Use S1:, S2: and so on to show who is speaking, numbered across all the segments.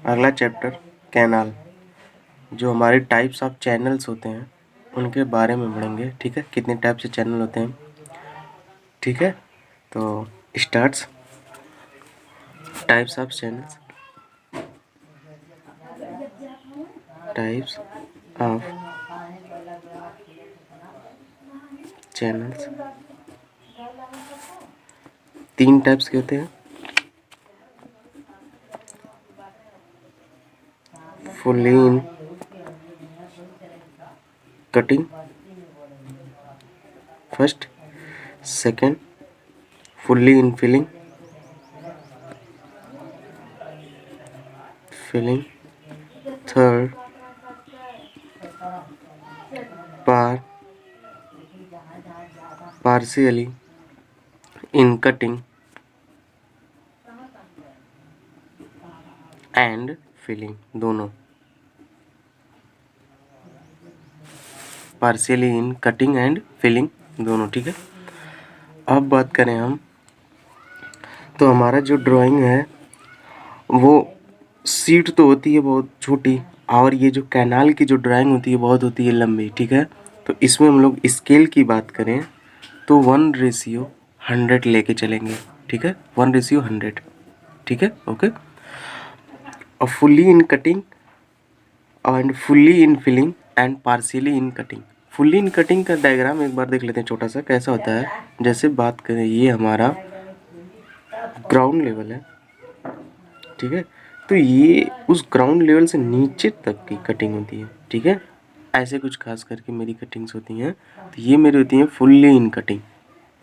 S1: अगला chapter canal, जो हमारे टाइप्स ऑफ चैनल्स होते हैं उनके बारे में पढ़ेंगे। ठीक है, कितने टाइप से चैनल होते हैं। ठीक है, तो starts types of channels. Types of channels 3 types के होते हैं। Fully in cutting first, second fully in filling, third partially in cutting and filling, दोनों partially in cutting and filling दोनों। ठीक है, अब बात करें हम, तो हमारा जो ड्राइंग है वो सीट तो होती है बहुत छोटी, और ये जो कैनाल की जो ड्राइंग होती है बहुत होती है लंबी। ठीक है, तो इसमें हम लोग स्केल की बात करें तो 1:100 लेके चलेंगे। ठीक है, 1:100। ठीक है, ओके। और fully in cutting and fully in filling and partially in cutting. Fully in cutting का डायग्राम एक बार देख लेते हैं छोटा सा, कैसा होता है। जैसे बात करें, ये हमारा ग्राउंड लेवल है। ठीक है, तो ये उस ग्राउंड लेवल से नीचे तक की कटिंग होती है। ठीक है, ऐसे कुछ खास करके मेरी कटिंग्स होती हैं, तो ये मेरी होती हैं फुल्ली इन कटिंग।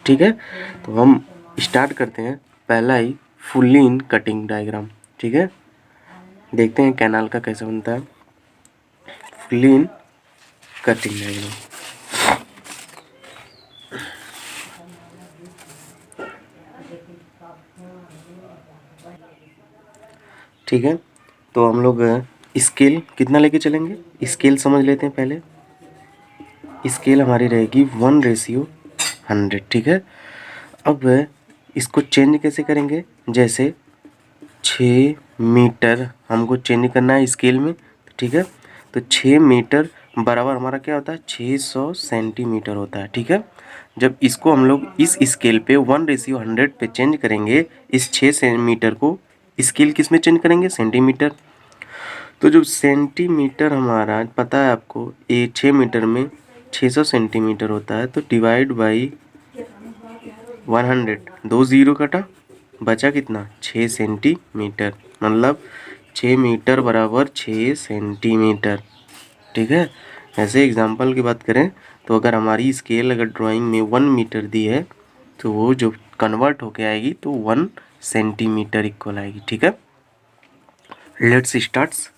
S1: ठीक है, तो हम स्टार्ट करते हैं पहला ही फुल्ली इन कटिंग डायग्राम। ठीक है, देखते हैं कैनाल का कैसे बनता है फुल्ली इन कटिंग डायग्राम। ठीक है, तो हम लोग स्केल कितना लेके चलेंगे, स्केल समझ लेते हैं पहले। स्केल हमारी रहेगी 1:100। ठीक है, अब इसको चेंज कैसे करेंगे, जैसे 6 मीटर हमको चेंज करना है स्केल में। ठीक है, तो 6 मीटर बराबर हमारा क्या होता है, 600 सेंटीमीटर होता है। ठीक है, जब इसको हम लोग इस स्केल पे 1:100 पे चेंज करेंगे, इस 6 मीटर को स्केल किस में चेंज करेंगे, सेंटीमीटर। तो जो सेंटीमीटर हमारा पता है आपको, ये 6 मीटर में 600 सेंटीमीटर होता है, तो डिवाइड बाई 100, 2 ज़ीरो कटा, बचा कितना, 6 सेंटीमीटर। मतलब 6 मीटर बराबर 6 सेंटीमीटर। ठीक है, ऐसे एग्जांपल की बात करें तो अगर हमारी स्केल अगर ड्राइंग में 1 मीटर दी है, तो वो जो कन्वर्ट होके आएगी तो 1 सेंटीमीटर इक्वल आएगी। ठीक है, लेट्स स्टार्ट्स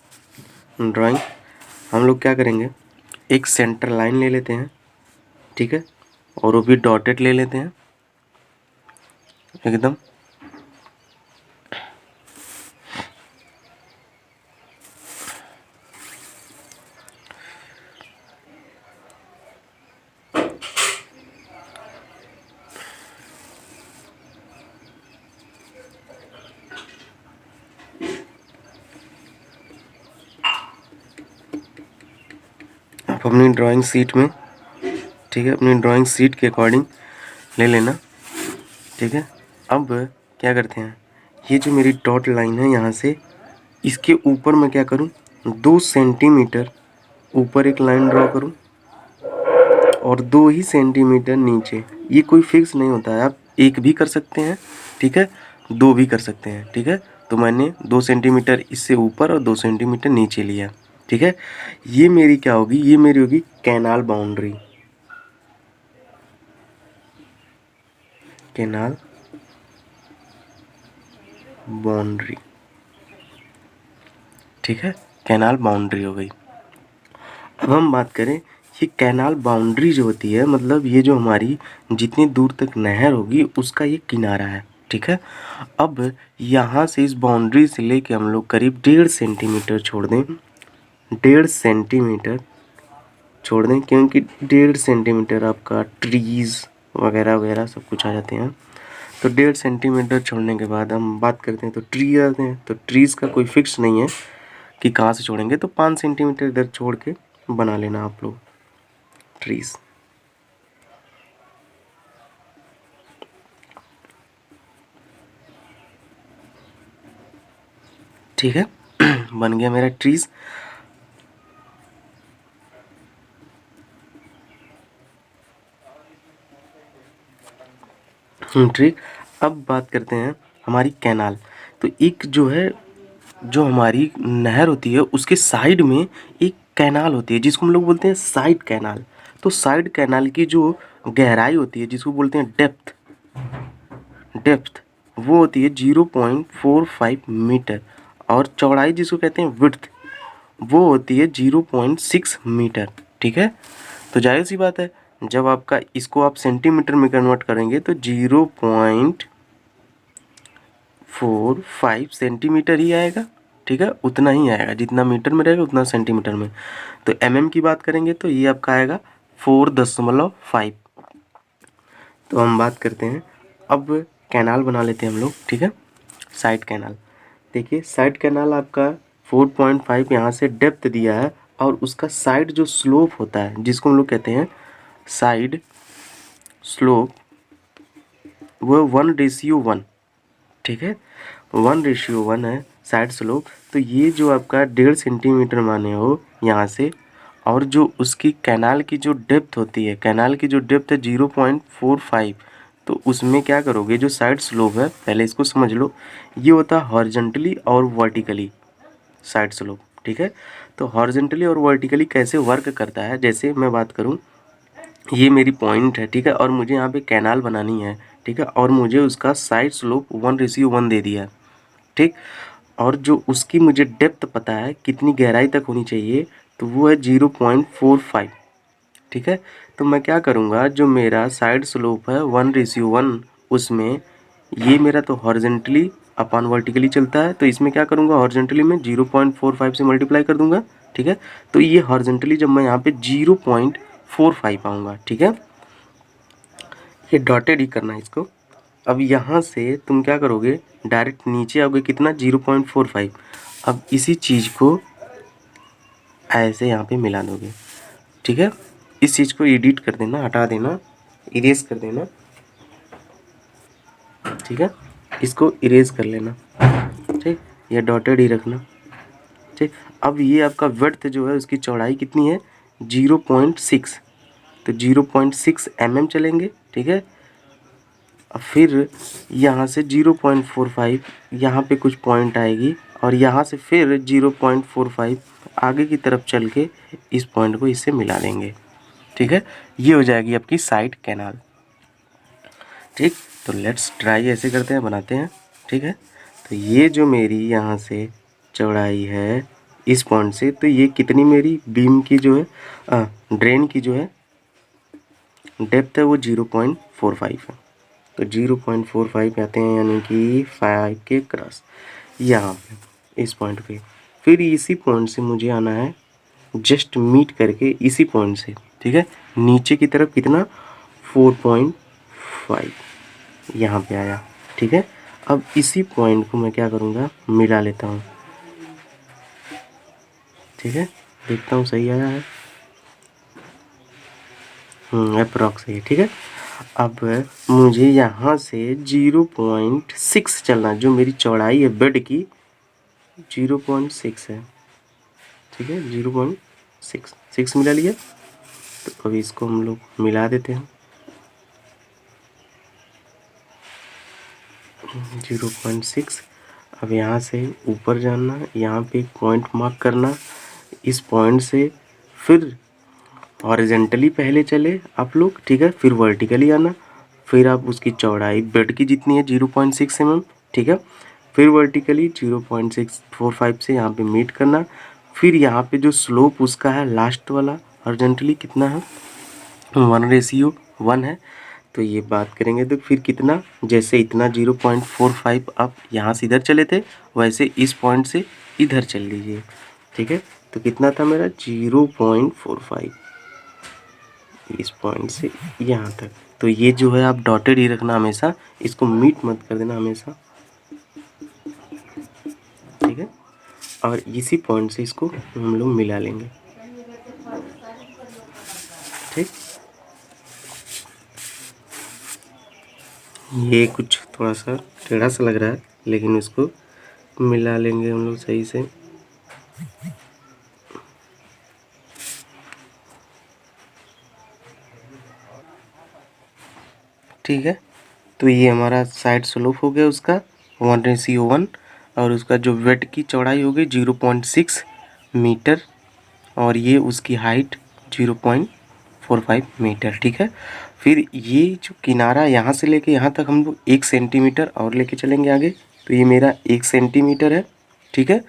S1: ड्राइंग। हम लोग क्या करेंगे, एक सेंटर लाइन ले लेते हैं। ठीक है, और वो भी डॉटेड ले लेते हैं एकदम। आप अपनी ड्राइंग शीट में, ठीक है, अपनी ड्राइंग शीट के अकॉर्डिंग ले लेना। ठीक है, अब क्या करते हैं, ये जो मेरी डॉट लाइन है यहाँ से इसके ऊपर मैं क्या करूँ, 2 सेंटीमीटर ऊपर एक लाइन ड्रॉ करूँ और 2 ही सेंटीमीटर नीचे। ये कोई फिक्स नहीं होता है, आप 1 भी कर सकते हैं। ठीक है, 2 भी कर सकते हैं। ठीक है, तो मैंने 2 सेंटीमीटर इससे ऊपर और 2 सेंटीमीटर नीचे लिया। ठीक है, ये मेरी क्या होगी, ये मेरी होगी कैनाल बाउंड्री। कैनाल बाउंड्री, ठीक है, कैनाल बाउंड्री हो गई। अब हम बात करें, ये कैनाल बाउंड्री जो होती है, मतलब ये जो हमारी जितनी दूर तक नहर होगी उसका ये किनारा है। ठीक है, अब यहाँ से इस बाउंड्री से लेके हम लोग करीब 1.5 सेंटीमीटर छोड़ दें, 1.5 सेंटीमीटर छोड़ दें, क्योंकि 1.5 सेंटीमीटर आपका ट्रीज़ वगैरह वगैरह सब कुछ आ जाते हैं। तो 1.5 सेंटीमीटर छोड़ने के बाद हम बात करते हैं तो ट्री आते हैं, तो ट्रीज़ का कोई फिक्स नहीं है, कि कहाँ से छोड़ेंगे, तो 5 सेंटीमीटर इधर छोड़ के बना लेना आप लोग ट्रीज। ठीक है बन गया मेरा ट्रीज। ठीक, अब बात करते हैं हमारी कैनाल। तो एक जो है, जो हमारी नहर होती है उसके साइड में एक कैनाल होती है जिसको हम लोग बोलते हैं साइड कैनाल। तो साइड कैनाल की जो गहराई होती है जिसको बोलते हैं डेप्थ, डेप्थ वो होती है 0.45 मीटर, और चौड़ाई जिसको कहते हैं विड्थ वो होती है 0.6 मीटर। ठीक है, तो जाहिर सी बात है जब आपका इसको आप सेंटीमीटर में कन्वर्ट करेंगे तो 0.45 सेंटीमीटर ही आएगा। ठीक है, उतना ही आएगा, जितना मीटर में रहेगा उतना सेंटीमीटर में। तो एमएम की बात करेंगे तो ये आपका आएगा 4.5। तो हम बात करते हैं, अब कैनाल बना लेते हैं हम लोग। ठीक है, साइड कैनाल। देखिए साइड कैनाल आपका 4.5 यहाँ से डेप्थ दिया है, और उसका साइड जो स्लोप होता है जिसको हम लोग कहते हैं साइड स्लोप, वो 1:1। ठीक है, 1:1 है साइड स्लोप। तो ये जो आपका 1.5 सेंटीमीटर माने हो यहाँ से, और जो उसकी कैनाल की जो डेप्थ होती है, कैनाल की जो डेप्थ है 0.45, तो उसमें क्या करोगे, जो साइड स्लोप है पहले इसको समझ लो, ये होता है हॉरिजॉन्टली और वर्टिकली साइड स्लोप। ठीक है, तो हॉरिजॉन्टली और वर्टिकली कैसे वर्क करता है, जैसे मैं बात करूँ, ये मेरी पॉइंट है। ठीक है, और मुझे यहाँ पे कैनाल बनानी है। ठीक है, और मुझे उसका साइड स्लोप 1:1 दे दिया है। ठीक, और जो उसकी मुझे डेप्थ पता है कितनी गहराई तक होनी चाहिए, तो वो है 0.45। ठीक है, तो मैं क्या करूँगा, जो मेरा साइड स्लोप है 1:1, उसमें ये मेरा तो हॉरिजेंटली अपॉन वर्टिकली चलता है, तो इसमें क्या करूँगा, हॉरिजेंटली में 0.45 से मल्टीप्लाई कर दूंगा। ठीक है, तो ये हॉरिजेंटली जब मैं यहाँ पे 0.45 आऊँगा। ठीक है, ये डॉटेड ही करना है इसको। अब यहाँ से तुम क्या करोगे, डायरेक्ट नीचे आओगे, कितना 0.45। अब इसी चीज़ को ऐसे यहाँ पे मिला दोगे। ठीक है, इस चीज़ को एडिट कर देना, हटा देना, इरेज कर देना। ठीक है, इसको इरेज कर लेना। ठीक, ये डॉटेड ही रखना। ठीक, अब ये आपका विड्थ जो है उसकी चौड़ाई कितनी है, 0.6, तो 0.6 mm चलेंगे। ठीक है, अब फिर यहाँ से 0.45 यहाँ पे कुछ पॉइंट आएगी, और यहाँ से फिर 0.45 आगे की तरफ चल के इस पॉइंट को इससे मिला देंगे। ठीक है, ये हो जाएगी आपकी साइड कैनाल। ठीक, तो लेट्स ट्राई, ऐसे करते हैं, बनाते हैं। ठीक है, तो ये जो मेरी यहाँ से चौड़ाई है इस पॉइंट से, तो ये कितनी मेरी बीम की जो है ड्रेन की जो है डेप्थ है वो 0.45 है। तो 0.45 आते हैं, यानी कि 5 के क्रॉस यहाँ पे इस पॉइंट पे। फिर इसी पॉइंट से मुझे आना है जस्ट मीट करके इसी पॉइंट से। ठीक है, नीचे की तरफ कितना 4.5 यहाँ पे आया। ठीक है, अब इसी पॉइंट को मैं क्या करूँगा, मिला लेता हूँ। ठीक है, देखता हूँ सही आया है, अप्रॉक्स है। ठीक है, अब मुझे यहाँ से 0.6 चलना, जो मेरी चौड़ाई है बेड की 0.6 है। ठीक है, 0.6 मिला लिया। तो अभी इसको हम लोग मिला देते हैं, 0.6। अब यहाँ से ऊपर जाना, यहाँ पे पॉइंट मार्क करना, इस पॉइंट से फिर हॉरिजेंटली पहले चले आप लोग। ठीक है, फिर वर्टिकली आना, फिर आप उसकी चौड़ाई बेड की जितनी है 0.6 mm। ठीक है, फिर वर्टिकली 0.645 से यहाँ पे मीट करना, फिर यहाँ पे जो स्लोप उसका है लास्ट वाला हॉरिजेंटली कितना है, 1:1 है। तो ये बात करेंगे तो फिर कितना, जैसे इतना 0.45 आप यहाँ से इधर चले थे, वैसे इस पॉइंट से इधर चल लीजिए। ठीक है, तो कितना था मेरा 0.45 इस पॉइंट से यहाँ तक। तो ये जो है आप डॉटेड ही रखना हमेशा, इसको मीट मत कर देना हमेशा। ठीक है, और इसी पॉइंट से इसको हम लोग मिला लेंगे, ठीक। ये कुछ थोड़ा सा टेढ़ा सा लग रहा है, लेकिन इसको मिला लेंगे हम लोग सही से। ठीक है, तो ये हमारा साइड स्लोप हो गया उसका 1:1, और उसका जो वेट की चौड़ाई हो गई 0.6 मीटर, और ये उसकी हाइट 0.45 मीटर, ठीक है। फिर ये जो किनारा यहाँ से लेके यहाँ तक हम लोग 1 सेंटीमीटर और लेके चलेंगे आगे, तो ये मेरा 1 सेंटीमीटर है, ठीक है।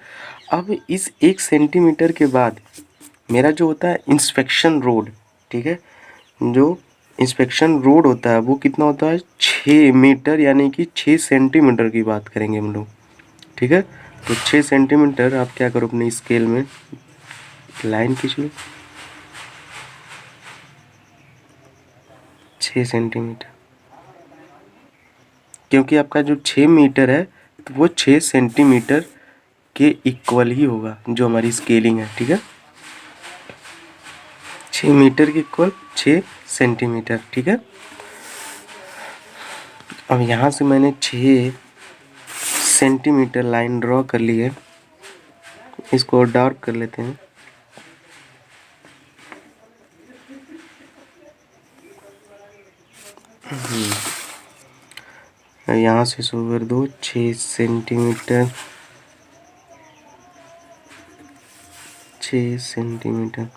S1: अब इस 1 सेंटीमीटर के बाद मेरा जो होता है इंस्पेक्शन रोड, ठीक है, जो इंस्पेक्शन रोड होता है वो कितना होता है 6 मीटर, यानी कि 6 सेंटीमीटर की बात करेंगे हम लोग, ठीक है। तो 6 सेंटीमीटर आप क्या करो, अपने स्केल में लाइन खींच लो, 6 सेंटीमीटर, क्योंकि आपका जो 6 मीटर है तो वो 6 सेंटीमीटर के इक्वल ही होगा, जो हमारी स्केलिंग है, ठीक है। 6 मीटर के इक्वल 6 सेंटीमीटर, ठीक है। अब यहाँ से मैंने 6 सेंटीमीटर लाइन ड्रॉ कर ली है, इसको डार्क कर लेते हैं। यहाँ से शुरू कर दो 6 सेंटीमीटर, 6 सेंटीमीटर,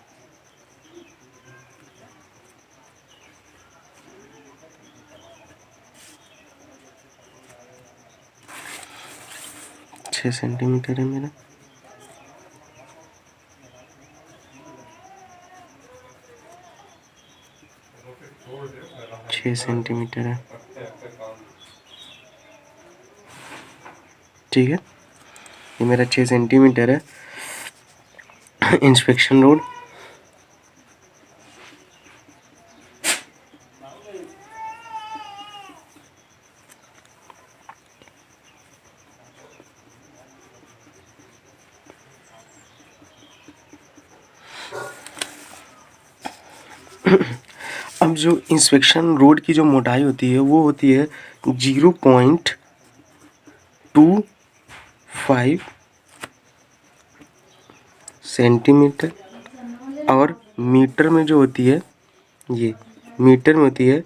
S1: छः सेंटीमीटर है मेरा। छः सेंटीमीटर है, ठीक है। ये मेरा 6 सेंटीमीटर है इंस्पेक्शन रोड। अब जो इंस्पेक्शन रोड की जो मोटाई होती है वो होती है 0.25 सेंटीमीटर, और मीटर में जो होती है, ये मीटर में होती है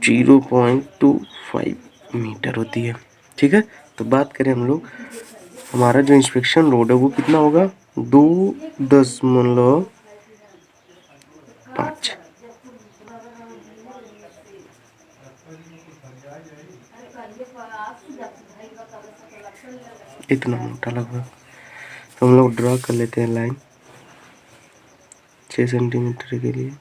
S1: 0.25 मीटर होती है, ठीक है। तो बात करें हम लोग, हमारा जो इंस्पेक्शन रोड है वो कितना होगा 2.5, इतना मोटा लगभग। तो हम लोग ड्रॉ कर लेते हैं लाइन 6 सेंटीमीटर के लिए।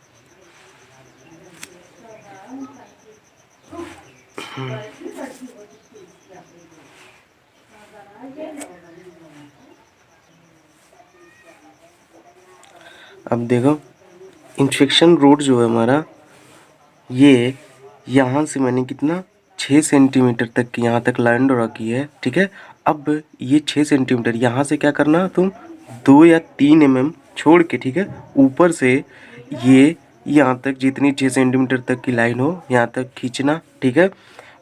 S1: अब देखो इंस्पेक्शन रोड जो है हमारा, ये यहाँ से मैंने कितना 6 सेंटीमीटर तक की यहाँ तक लाइन ड्रॉ की है, ठीक है। अब ये 6 सेंटीमीटर यहाँ से क्या करना तुम 2 या 3 mm छोड़ के, ठीक है, ऊपर से ये यहाँ तक जितनी 6 सेंटीमीटर तक की लाइन हो यहाँ तक खींचना, ठीक है।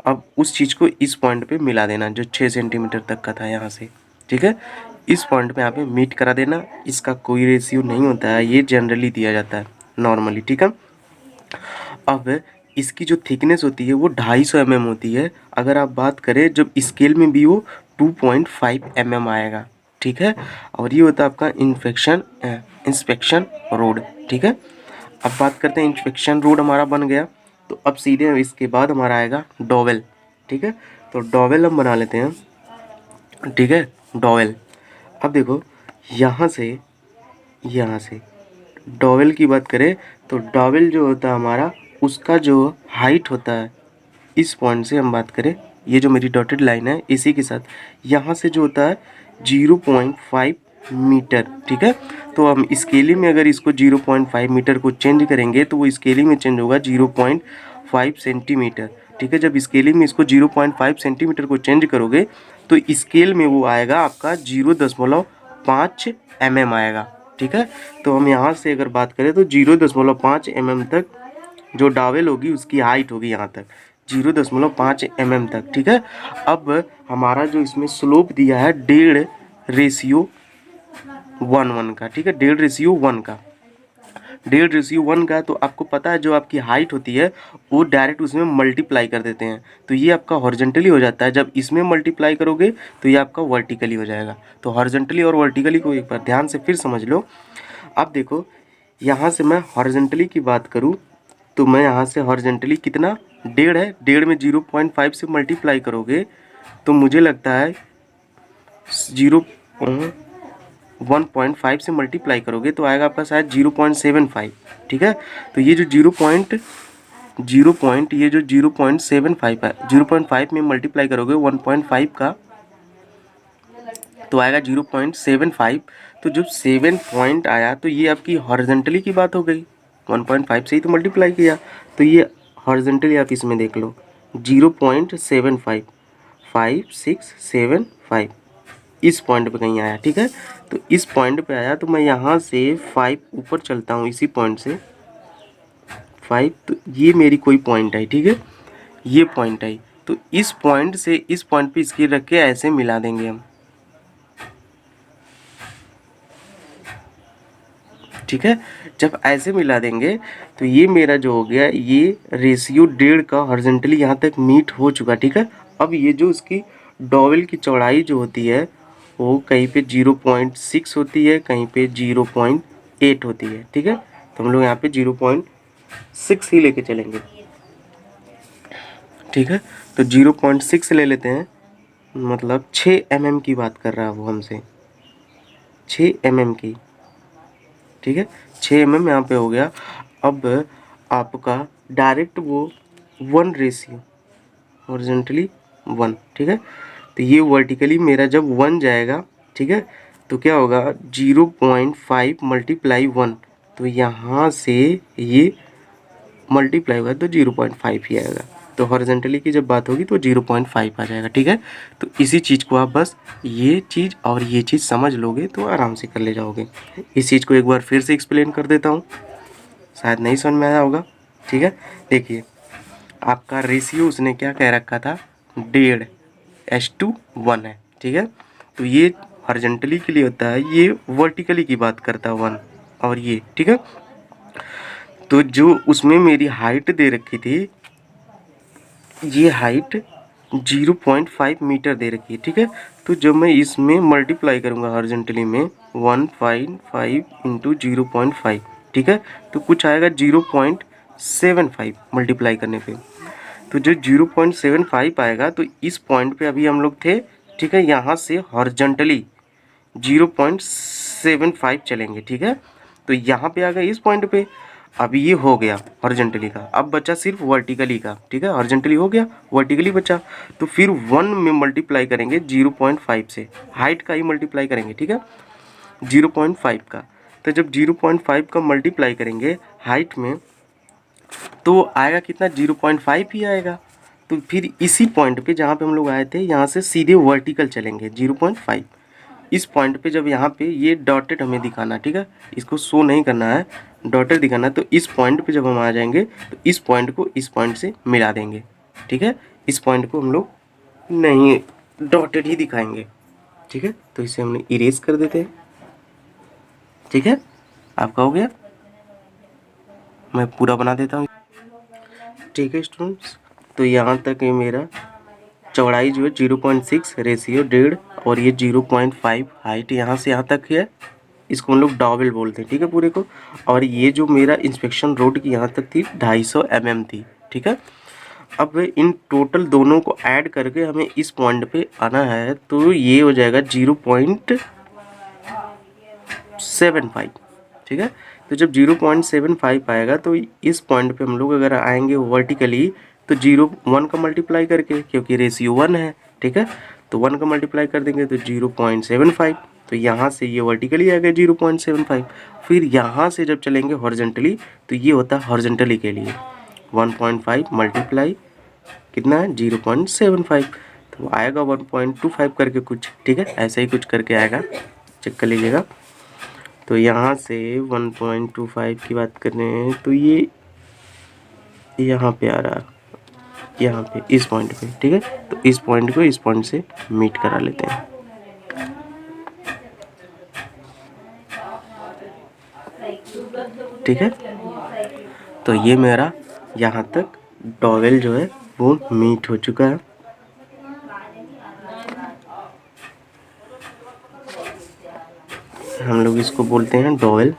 S1: अब उस चीज़ को इस पॉइंट पे मिला देना जो 6 सेंटीमीटर तक का था यहाँ से, ठीक है। इस पॉइंट पे यहाँ पे मीट करा देना। इसका कोई रेशियो नहीं होता है, ये जनरली दिया जाता है नॉर्मली, ठीक है। अब इसकी जो थिकनेस होती है वो 250 mm होती है। अगर आप बात करें जब स्केल में भी वो 2.5 mm आएगा, ठीक है। और ये होता है आपका इंस्पेक्शन रोड, ठीक है। अब बात करते हैं इंस्पेक्शन रोड हमारा बन गया, तो अब सीधे इसके बाद हमारा आएगा डॉवेल, ठीक है। तो डॉवेल हम बना लेते हैं, ठीक है। डॉवेल, अब देखो यहाँ से डॉवेल की बात करें तो डॉवेल जो होता है हमारा, उसका जो हाइट होता है, इस पॉइंट से हम बात करें, ये जो मेरी डॉटेड लाइन है इसी के साथ यहाँ से जो होता है 0.5 मीटर, ठीक है। तो हम स्केलिंग में अगर इसको 0.5 मीटर को चेंज करेंगे तो वो स्केलिंग में चेंज होगा 0.5 सेंटीमीटर, ठीक है। जब स्केलिंग में इसको 0.5 सेंटीमीटर को चेंज करोगे तो स्केल में वो आएगा आपका 0.5 mm आएगा, ठीक है। तो हम यहाँ से अगर बात करें तो 0.5 mm तक जो डॉवेल होगी उसकी हाइट होगी यहाँ तक 0.5 mm तक, ठीक है। अब हमारा जो इसमें स्लोप दिया है 1:1 का, ठीक है, 1:1 का, 1:1 का। तो आपको पता है जो आपकी हाइट होती है वो डायरेक्ट उसमें मल्टीप्लाई कर देते हैं, तो ये आपका हॉरिजॉन्टली हो जाता है। जब इसमें मल्टीप्लाई करोगे तो ये आपका वर्टिकली हो जाएगा। तो हॉरिजॉन्टली और वर्टिकली को एक बार ध्यान से फिर समझ लो। अब देखो यहाँ से मैं हॉरिजॉन्टली की बात करूँ तो मैं यहाँ से हॉरिजॉन्टली कितना 1.5 है, 1.5 में 0.5 से मल्टीप्लाई करोगे तो मुझे लगता है 1.5 से मल्टीप्लाई करोगे तो आएगा आपका शायद 0.75, ठीक है। तो ये जो 0.75 है, 0.5 में मल्टीप्लाई करोगे 1.5 का तो आएगा 0.75। तो जब 7 पॉइंट आया तो ये आपकी हॉरिजॉन्टली की बात हो गई, 1.5 से ही तो मल्टीप्लाई किया। तो ये हॉरिजॉन्टली आप इसमें देख लो 0.75, 5 6 7 5 इस पॉइंट पे कहीं आया, ठीक है। तो इस पॉइंट पे आया तो मैं यहाँ से 5 ऊपर चलता हूँ, इसी पॉइंट से 5, तो ये मेरी कोई पॉइंट आई, ठीक है, ये पॉइंट आई। तो इस पॉइंट से इस पॉइंट पे स्केल रख के ऐसे मिला देंगे हम, ठीक है। जब ऐसे मिला देंगे तो ये मेरा जो हो गया ये रेशियो 1.5 का हॉरिजॉन्टली यहाँ तक मीट हो चुका, ठीक है। अब ये जो उसकी डॉवेल की चौड़ाई जो होती है वो कहीं पे 0.6 होती है, कहीं पे 0.8 होती है, ठीक है। तो हम लोग यहाँ पे 0.6 ही लेके चलेंगे, ठीक है। तो 0.6 ले लेते हैं, मतलब 6 mm की बात कर रहा है वो हमसे, 6 mm की, ठीक है। 6 mm यहाँ पे हो गया। अब आपका डायरेक्ट वो 1 रेशियो हॉरिजॉन्टली 1, ठीक है। तो ये वर्टिकली मेरा जब 1 जाएगा, ठीक है, तो क्या होगा 0.5 मल्टीप्लाई 1, तो यहाँ से ये मल्टीप्लाई होगा तो 0.5 ही आएगा। तो हॉरिजॉन्टली की जब बात होगी तो 0.5 आ जाएगा, ठीक है। तो इसी चीज़ को आप बस ये चीज़ और ये चीज़ समझ लोगे तो आराम से कर ले जाओगे। इस चीज़ को एक बार फिर से एक्सप्लेन कर देता हूँ, शायद नहीं समझ में आया होगा, ठीक है। देखिए आपका रेशियो उसने क्या कह रखा था 1.5:1 है, ठीक है। तो ये हॉरिजॉन्टली के लिए होता है, ये वर्टिकली की बात करता है 1 और ये, ठीक है। तो जो उसमें मेरी हाइट दे रखी थी, ये हाइट 0.5 मीटर दे रखी है, ठीक है। तो जब मैं इसमें मल्टीप्लाई करूँगा हॉरिजॉन्टली में 1.5 इंटू 0.5, ठीक है, तो कुछ आएगा 0.75 मल्टीप्लाई करने पे। तो जो 0.75 आएगा तो इस पॉइंट पे अभी हम लोग थे, ठीक है। यहाँ से हॉरिजॉन्टली 0.75 चलेंगे, ठीक है। तो यहाँ पे आ गए इस पॉइंट पे, अब ये हो गया हॉरिजॉन्टली का, अब बचा सिर्फ वर्टिकली का, ठीक है। हॉरिजॉन्टली हो गया, वर्टिकली बचा, तो फिर 1 में मल्टीप्लाई करेंगे 0.5 से, हाइट का ही मल्टीप्लाई करेंगे, ठीक है, 0.5 का। तो जब 0.5 का मल्टीप्लाई करेंगे हाइट में तो आएगा कितना 0.5 ही आएगा। तो फिर इसी पॉइंट पे जहाँ पे हम लोग आए थे यहाँ से सीधे वर्टिकल चलेंगे 0.5। इस पॉइंट पे जब यहाँ पे ये डॉटेड हमें दिखाना, ठीक है, इसको शो नहीं करना है, डॉटेड दिखाना है। तो इस पॉइंट पे जब हम आ जाएंगे तो इस पॉइंट को इस पॉइंट से मिला देंगे, ठीक है। इस पॉइंट को हम लोग नहीं डॉटेड ही दिखाएंगे, ठीक है। तो इसे हमने इरेज कर देते हैं, ठीक है। आपका हो गया, मैं पूरा बना देता हूँ, ठीक है स्टूडेंट्स। तो यहाँ तक ये मेरा चौड़ाई जो है 0.6, रेशियो 1.5 और ये 0.5 हाइट यहाँ से यहाँ तक है, इसको हम लोग डॉवेल बोलते हैं, ठीक है, पूरे को। और ये जो मेरा इंस्पेक्शन रोड की यहाँ तक थी 250 mm थी, ठीक है। अब इन टोटल दोनों को ऐड करके हमें इस पॉइंट पे आना है, तो ये हो जाएगा 0.75, ठीक है। तो जब 0.75 आएगा तो इस पॉइंट पे हम लोग अगर आएंगे वर्टिकली तो 1 का मल्टीप्लाई करके, क्योंकि रेशियो 1 है, ठीक है, तो 1 का मल्टीप्लाई कर देंगे तो 0.75। तो यहाँ से ये वर्टिकली आ गया 0.75। फिर यहाँ से जब चलेंगे हॉरिजॉन्टली तो ये होता है हॉरिजॉन्टली के लिए 1.5 मल्टीप्लाई कितना है 0.75। तो आएगा 1.25 करके कुछ, ठीक है, ऐसा ही कुछ करके आएगा, चेक कर लीजिएगा। तो यहाँ से 1.25 की बात करें तो ये यहाँ पे आ रहा है, यहाँ पे इस पॉइंट पे, ठीक है। तो इस पॉइंट को इस पॉइंट से मीट करा लेते हैं, ठीक है। तो ये मेरा यहाँ तक डॉवेल जो है वो मीट हो चुका है। हम लोग इसको बोलते हैं डॉवेल।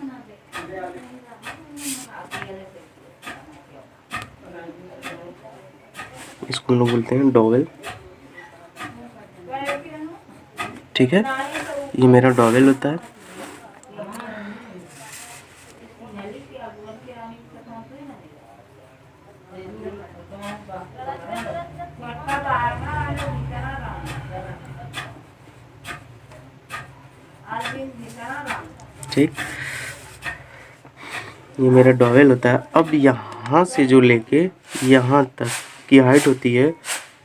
S1: इसको हम लोग बोलते हैं डॉवेल, ठीक है। ये मेरा डॉवेल होता है। ठीक, ये मेरा डॉवेल होता है। अब यहाँ से जो लेके यहाँ तक की हाइट होती है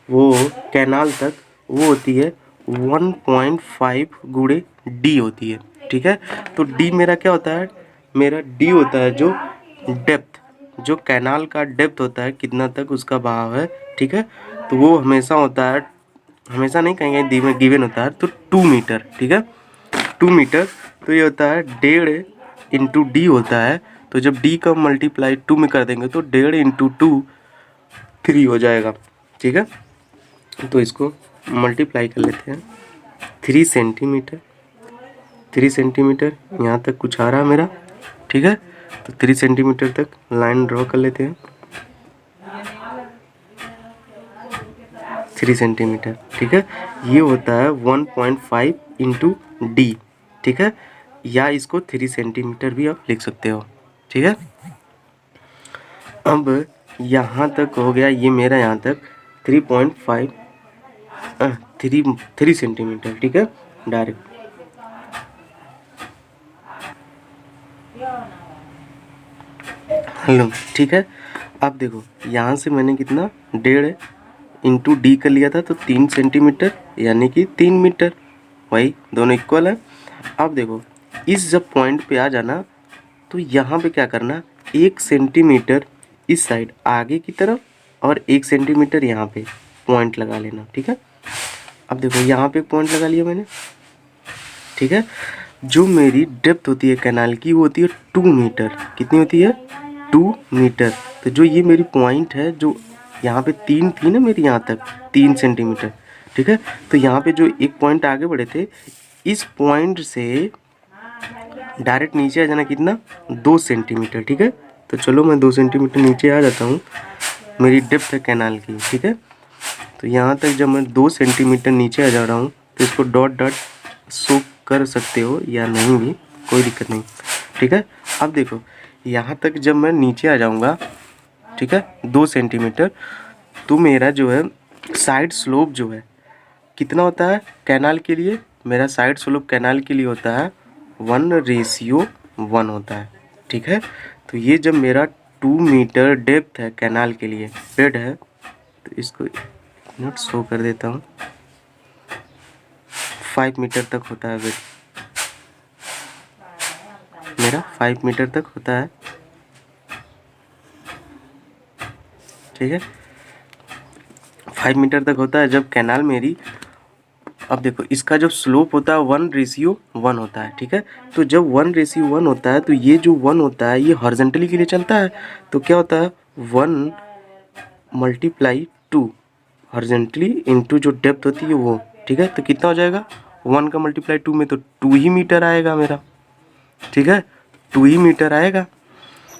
S1: वो कैनाल तक, वो होती है 1.5 गुणे डी होती है, ठीक है। तो डी मेरा क्या होता है, मेरा डी होता है जो डेप्थ, जो कैनाल का डेप्थ होता है, कितना तक उसका बहाव है, ठीक है। तो वो हमेशा होता है, हमेशा नहीं कहेंगे, गिवन होता है तो 2 मीटर, ठीक है, 2 मीटर। तो ये होता है 1.5 इंटू डी होता है। तो जब डी का मल्टीप्लाई 2 में कर देंगे तो 1.5 इंटू 2 3 हो जाएगा, ठीक है। तो इसको मल्टीप्लाई कर लेते हैं, 3 सेंटीमीटर, 3 सेंटीमीटर यहाँ तक कुछ आ रहा है मेरा, ठीक है। तो 3 सेंटीमीटर तक लाइन ड्रॉ कर लेते हैं, 3 सेंटीमीटर, ठीक है। ये होता है 1.5 इंटू डी, ठीक है, या इसको 3 सेंटीमीटर भी आप लिख सकते हो, ठीक है। अब यहाँ तक हो गया ये मेरा, यहाँ तक 3.5 3 सेंटीमीटर, ठीक है, डायरेक्ट। हेलो, ठीक है। अब देखो यहाँ से मैंने कितना 1.5 इंटू डी कर लिया था, तो 3 सेंटीमीटर यानी कि 3 मीटर, वही दोनों इक्वल है। अब देखो इस जब पॉइंट पे आ जाना तो यहाँ पे क्या करना, 1 सेंटीमीटर इस साइड आगे की तरफ और 1 सेंटीमीटर यहाँ पे पॉइंट लगा लेना, ठीक है। अब देखो यहाँ पे पॉइंट लगा लिया मैंने, ठीक है। जो मेरी डेप्थ होती है कैनाल की वो होती है 2 मीटर, कितनी होती है 2 मीटर। तो जो ये मेरी पॉइंट है, जो यहाँ पे 3 थी ना मेरी, यहाँ तक 3 सेंटीमीटर, ठीक है। तो यहाँ पे जो एक पॉइंट आगे बढ़े थे, इस पॉइंट से डायरेक्ट नीचे आ जाना कितना, 2 सेंटीमीटर, ठीक है। तो चलो मैं 2 सेंटीमीटर नीचे आ जाता हूँ, मेरी डेप्थ है कैनाल की, ठीक है। तो यहाँ तक जब मैं 2 सेंटीमीटर नीचे आ जा रहा हूँ तो इसको डॉट डॉट शो कर सकते हो या नहीं भी, कोई दिक्कत नहीं, ठीक है। अब देखो यहाँ तक जब मैं नीचे आ जाऊँगा, ठीक है, 2 सेंटीमीटर, तो मेरा जो है साइड स्लोप जो है कितना होता है कैनाल के लिए, मेरा साइड स्लोप कैनाल के लिए होता है 1:1 होता है, ठीक है। तो ये जब मेरा 2 मीटर डेप्थ है कैनाल के लिए, बेड है, तो इसको नोट शो कर देता हूँ, 5 मीटर तक होता है बेड मेरा, 5 मीटर तक होता है, ठीक है, 5 मीटर तक होता है जब कैनाल मेरी। अब देखो इसका जब स्लोप होता है 1:1 होता है, ठीक है। तो जब 1:1 होता है तो ये जो 1 होता है ये हॉरिजॉन्टली के लिए चलता है, तो क्या होता है 1 × 2 हॉरिजॉन्टली इंटू जो डेप्थ होती है वो, ठीक है। तो कितना हो जाएगा 1 का मल्टीप्लाई 2 में, तो 2 ही मीटर आएगा मेरा, ठीक है, 2 ही मीटर आएगा।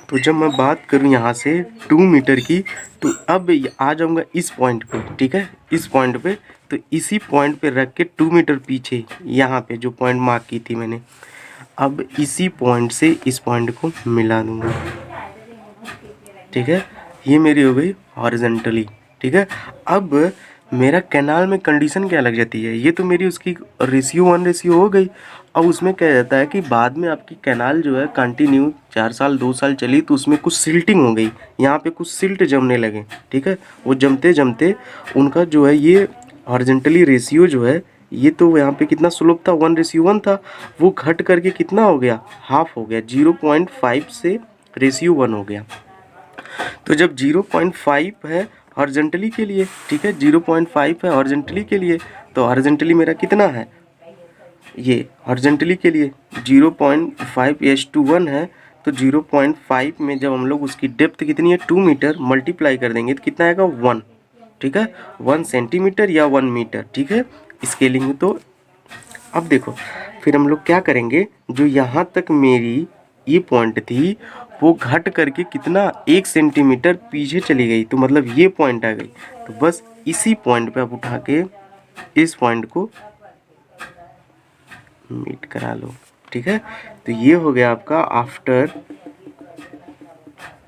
S1: तो जब मैं बात करूँ यहाँ से 2 मीटर की, तो अब आ जाऊँगा इस पॉइंट पे, ठीक है, इस पॉइंट पे। तो इसी पॉइंट पे रख के 2 मीटर पीछे यहाँ पे जो पॉइंट मार्क की थी मैंने, अब इसी पॉइंट से इस पॉइंट को मिला दूँगा, ठीक है। ये मेरी हो गई हॉरिजॉन्टली, ठीक है। अब मेरा कैनाल में कंडीशन क्या लग जाती है, ये तो मेरी उसकी रेशियो 1:1 हो गई। अब उसमें क्या जाता है कि बाद में आपकी कैनाल जो है कंटिन्यू 4 साल 2 साल चली, तो उसमें कुछ सिल्टिंग हो गई, यहाँ पे कुछ सिल्ट जमने लगे, ठीक है। वो जमते जमते उनका जो है ये हॉरिजॉन्टली रेशियो जो है, ये तो यहाँ पे कितना स्लोप था, 1:1 था, वो घट करके कितना हो गया, हाफ हो गया, 0.5 से रेशियो 1 हो गया। तो जब 0.5 है हॉरिजॉन्टली के लिए, ठीक है, 0.5 है हॉरिजॉन्टली के लिए, तो हॉरिजॉन्टली मेरा कितना है, ये हॉरिजॉन्टली के लिए 0.5:1 है। तो 0.5 में जब हम लोग उसकी डेप्थ कितनी है 2 मीटर मल्टीप्लाई कर देंगे तो कितना आएगा 1, ठीक है, 1 सेंटीमीटर या 1 मीटर, ठीक है, स्केलिंग। तो अब देखो फिर हम लोग क्या करेंगे, जो यहाँ तक मेरी ये पॉइंट थी वो घट करके कितना 1 सेंटीमीटर पीछे चली गई, तो मतलब ये पॉइंट आ गई। तो बस इसी पॉइंट पे आप उठा के इस पॉइंट को मीट करा लो, ठीक है। तो ये हो गया आपका आफ्टर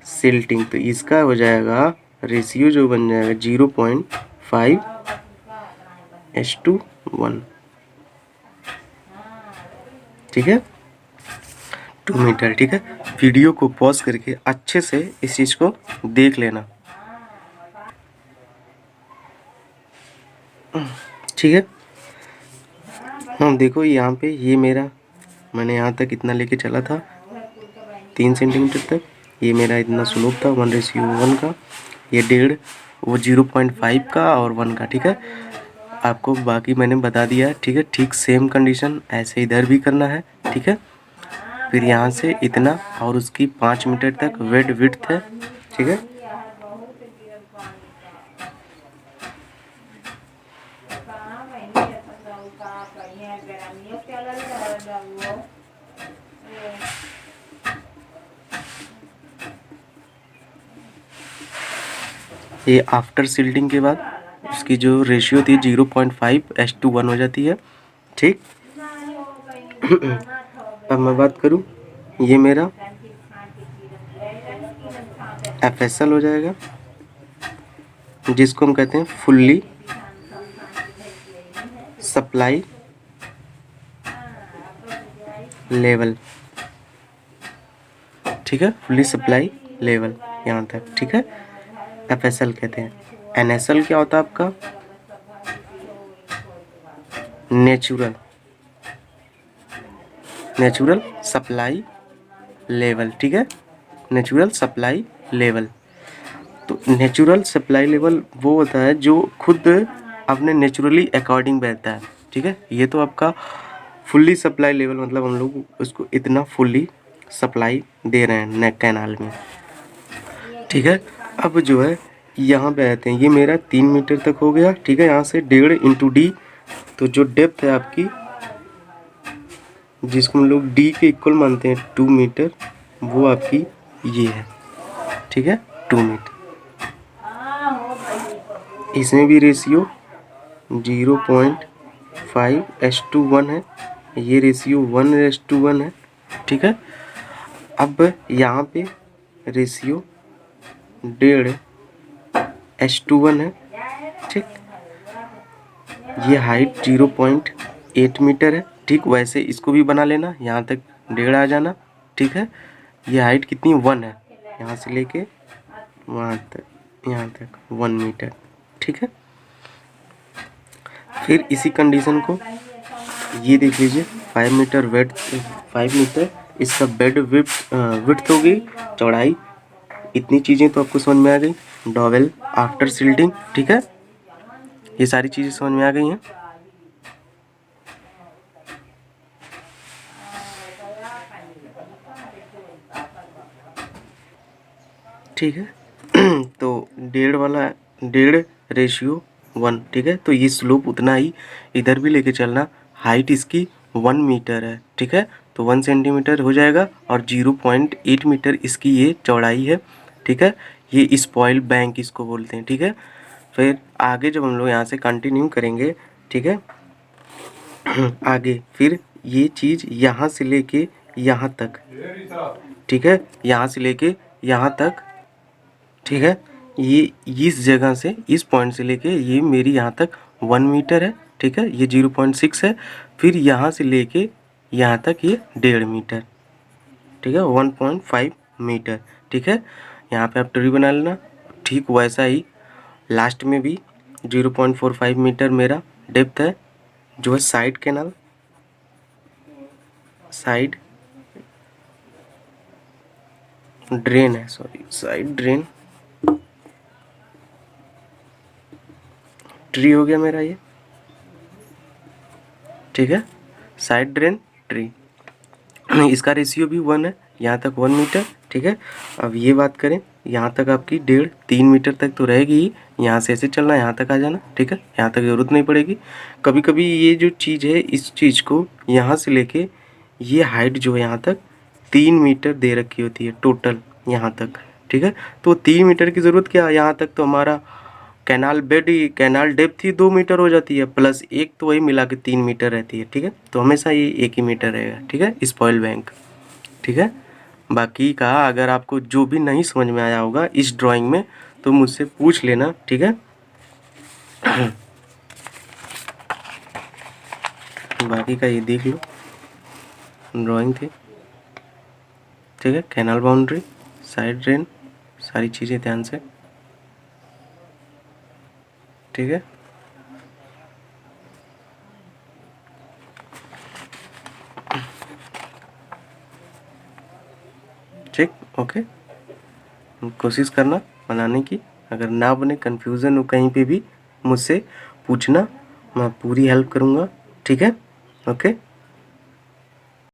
S1: सिल्टिंग। तो इसका हो जाएगा रेशियो जो बन जाएगा 0.5:1, ठीक है, 2 मीटर, ठीक है। वीडियो को पॉज करके अच्छे से इस चीज़ को देख लेना, ठीक है। हाँ देखो यहाँ पे ये मेरा, मैंने यहाँ तक इतना लेके चला था 3 सेंटीमीटर तक, ये मेरा इतना स्लोप था 1:1 का, ये 1.5, वो 0.5 का और 1 का, ठीक है। आपको बाकी मैंने बता दिया है, ठीक है। ठीक सेम कंडीशन ऐसे इधर भी करना है, ठीक है। फिर यहाँ से इतना और उसकी 5 मीटर तक वेट विड्थ है, ठीक है। ये आफ्टर सिल्टिंग के बाद उसकी जो रेशियो थी 0.5:1 हो जाती है, ठीक। अब मैं बात करूँ, ये मेरा FSL हो जाएगा, जिसको हम कहते हैं फुल्ली सप्लाई लेवल, ठीक है, फुल्ली सप्लाई लेवल यहाँ तक, ठीक है, FSL कहते हैं। NSL क्या होता है आपका, नेचुरल सप्लाई लेवल, ठीक है, नेचुरल सप्लाई लेवल। तो नेचुरल सप्लाई लेवल वो होता है जो खुद अपने नेचुरली अकॉर्डिंग बहता है, ठीक है। ये तो आपका फुल्ली सप्लाई लेवल मतलब हम लोग उसको इतना फुल्ली सप्लाई दे रहे हैं नेक कैनाल में, ठीक है। अब जो है यहाँ पे आते हैं, ये मेरा 3 मीटर तक हो गया, ठीक है। यहाँ से 1.5 × D, तो जो डेप्थ है आपकी, जिसको हम लोग D के इक्वल मानते हैं 2 मीटर, वो आपकी ये है, ठीक है, 2 मीटर। इसमें भी रेशियो 0.5:1 है, ये रेशियो 1:1 है, ठीक है। अब यहाँ पे रेशियो 1.5:1 है, ठीक। ये हाइट 0.8 मीटर है, ठीक। वैसे इसको भी बना लेना, यहाँ तक 1.5 आ जाना, ठीक है। ये हाइट कितनी 1 है, यहाँ से लेके वहाँ तक, यहाँ तक 1 मीटर, ठीक है। फिर इसी कंडीशन को ये देख लीजिए, 5 मीटर वेट, 5 मीटर इसका बेड विड्थ हो गई, चौड़ाई। इतनी चीज़ें तो आपको समझ में आ गई, डॉवेल आफ्टर सिल्टिंग, ठीक है। ये सारी चीज़ें समझ में आ गई हैं, ठीक है। तो 1.5 वाला 1.5:1, ठीक है। तो ये स्लोप उतना ही इधर भी लेके चलना, हाइट इसकी 1 मीटर है, ठीक है। तो 1 सेंटीमीटर हो जाएगा और 0.8 मीटर इसकी ये चौड़ाई है, ठीक है। ये स्पॉइल बैंक इसको बोलते हैं, ठीक है। फिर आगे जब हम लोग यहाँ से कंटिन्यू करेंगे, ठीक है, आगे फिर ये चीज़ यहाँ से लेके यहाँ तक, ठीक है, यहाँ से लेके यहाँ तक, ठीक है। ये इस जगह से, इस पॉइंट से लेके ये मेरी यहाँ तक 1 मीटर है, ठीक है, ये 0.6 है। फिर यहाँ से लेके यहाँ तक ये 1.5 मीटर, ठीक है, 1.5 मीटर, ठीक है। यहाँ पे आप ट्री बना लेना, ठीक वैसा ही लास्ट में भी 0.45 मीटर मेरा डेप्थ है, जो है साइड कैनाल, साइड ड्रेन है, सॉरी साइड ड्रेन, ट्री हो गया मेरा ये, ठीक है, साइड ड्रेन ट्री। इसका रेशियो भी 1 है, यहाँ तक 1 मीटर, ठीक है। अब ये बात करें, यहाँ तक आपकी 1.5-3 मीटर तक तो रहेगी ही, यहाँ से ऐसे चलना, यहाँ तक आ जाना, ठीक है, यहाँ तक ज़रूरत नहीं पड़ेगी। कभी कभी ये जो चीज़ है, इस चीज़ को यहाँ से लेके ये हाइट जो है यहाँ तक 3 मीटर दे रखी होती है टोटल यहाँ तक, ठीक है। तो 3 मीटर की ज़रूरत क्या है, यहाँ तक तो हमारा कैनाल बेड ही, कैनाल डेप्थ ही 2 मीटर हो जाती है, प्लस एक तो वही मिला के 3 मीटर रहती है, ठीक है। तो हमेशा ये 1 ही मीटर रहेगा, ठीक है, स्पॉइल बैंक, ठीक है। बाकी का अगर आपको जो भी नहीं समझ में आया होगा इस ड्राइंग में तो मुझसे पूछ लेना, ठीक है। बाकी का ये देख लो, ड्राइंग थी, ठीक है, कैनाल बाउंड्री, साइड ड्रेन, सारी चीज़ें ध्यान से, ठीक है। ठीक, ओके, कोशिश करना बनाने की, अगर ना बने, कन्फ्यूज़न हो कहीं पे भी मुझसे पूछना, मैं पूरी हेल्प करूँगा, ठीक है, ओके।